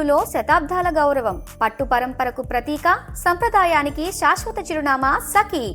మనసులో శతాబ్దాల గౌరవం, పట్టు పరంపరకు ప్రతీక, సంప్రదాయానికి శాశ్వత చిరునామా సఖీ.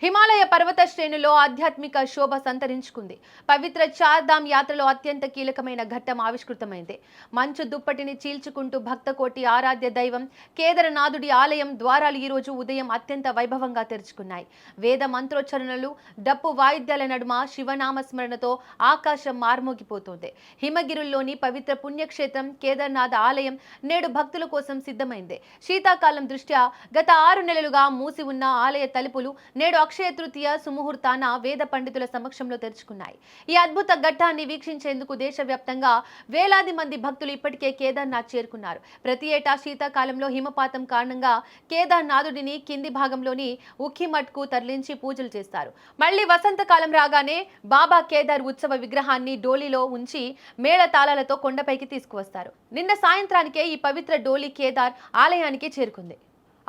హిమాలయ పర్వత శ్రేణులో ఆధ్యాత్మిక శోభ సంతరించుకుంది. పవిత్ర చార్ధామ్ యాత్రలో అత్యంత కీలకమైన ఘట్టం ఆవిష్కృతమైంది. మంచు దుప్పటిని చీల్చుకుంటూ భక్తకోటి ఆరాధ్య దైవం కేదారనాథుడి ఆలయం ద్వారాలు ఈ రోజు ఉదయం అత్యంత వైభవంగా తెరుచుకున్నాయి. వేద మంత్రోచ్చరణలు, డప్పు వాయిద్యాల నడుమ శివనామ స్మరణతో ఆకాశం మార్మోగిపోతోంది. హిమగిరుల్లోని పవిత్ర పుణ్యక్షేత్రం కేదార్నాథ్ ఆలయం నేడు భక్తుల కోసం సిద్ధమైంది. శీతాకాలం దృష్ట్యా గత 6 నెలలుగా మూసి ఉన్న ఆలయ తలుపులు నేడు అక్షయ తృతీయ సుముహూర్తాన వేద పండితుల సమక్షంలో తెరుచుకున్నాయి. ఈ అద్భుత ఘట్టాన్ని వీక్షించేందుకు దేశవ్యాప్తంగా వేలాది మంది భక్తులు ఇప్పటికే కేదార్నాథ్ చేరుకున్నారు. ప్రతి ఏటా శీతాకాలంలో హిమపాతం కారణంగా కేదార్నాథుడిని కింది భాగంలోని ఉఖిమఠ్కు తరలించి పూజలు చేస్తారు. మళ్లీ వసంతకాలం రాగానే బాబా కేదార్ ఉత్సవ విగ్రహాన్ని డోలీలో ఉంచి మేళ తాళాలతో కొండపైకి తీసుకువస్తారు. నిన్న సాయంత్రానికే ఈ పవిత్ర డోలీ కేదార్ ఆలయానికి చేరుకుంది.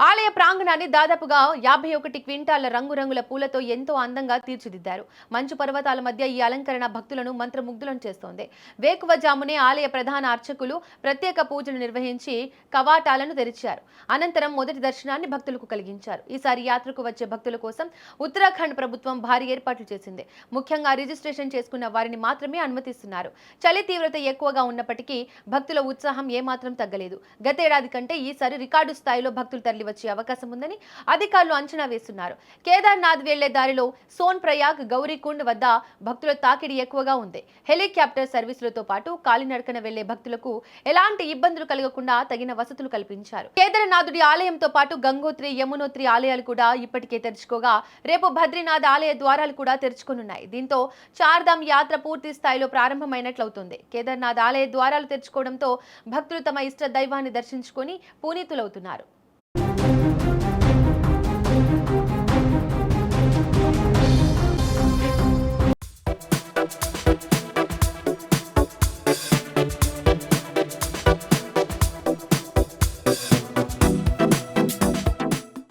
ఆలయ ప్రాంగణాన్ని దాదాపుగా 51 క్వింటాల రంగురంగుల పూలతో ఎంతో అందంగా తీర్చిదిద్దారు. మంచు పర్వతాల మధ్య ఈ అలంకరణ భక్తులను మంత్రముగ్ధులను చేస్తోంది. వేకువజామునే ఆలయ ప్రధాన అర్చకులు ప్రత్యేక పూజలు నిర్వహించి కవాటాలను తెరిచారు. అనంతరం మొదటి దర్శనాన్ని భక్తులకు కలిగించారు. ఈసారి యాత్రకు వచ్చే భక్తుల కోసం ఉత్తరాఖండ్ ప్రభుత్వం భారీ ఏర్పాట్లు చేసింది. ముఖ్యంగా రిజిస్ట్రేషన్ చేసుకున్న వారిని మాత్రమే అనుమతిస్తున్నారు. చలి తీవ్రత ఎక్కువగా ఉన్నప్పటికీ భక్తుల ఉత్సాహం ఏమాత్రం తగ్గలేదు. గతేడాది కంటే ఈసారి రికార్డు స్థాయిలో భక్తులు తరలి వచ్చే అవకాశం ఉందని అధికారులు అంచనా వేస్తున్నారు. కేదార్నాథ్ వెళ్లే దారిలో సోన్ ప్రయాగ్, గౌరీకుండ్ వద్ద భక్తుల తాకిడి ఎక్కువగా ఉంది. హెలికాప్టర్ సర్వీసులతో పాటు కాలినడకన వెళ్లే భక్తులకు ఎలాంటి ఇబ్బందులు కలగకుండా తగిన వసతులు కల్పించారు. కేదార్నాథుడి ఆలయంతో పాటు గంగోత్రి, యమునోత్రి ఆలయాలు కూడా ఇప్పటికే తెరుచుకోగా రేపు బద్రీనాథ్ ఆలయ ద్వారాలు కూడా తెరుచుకోనున్నాయి. దీంతో చార్ధామ్ యాత్ర పూర్తి స్థాయిలో ప్రారంభమైనట్లవుతుంది. కేదార్నాథ్ ఆలయ ద్వారాలు తెరుచుకోవడంతో భక్తులు తమ ఇష్ట దైవాన్ని దర్శించుకొని పునీతులవుతున్నారు.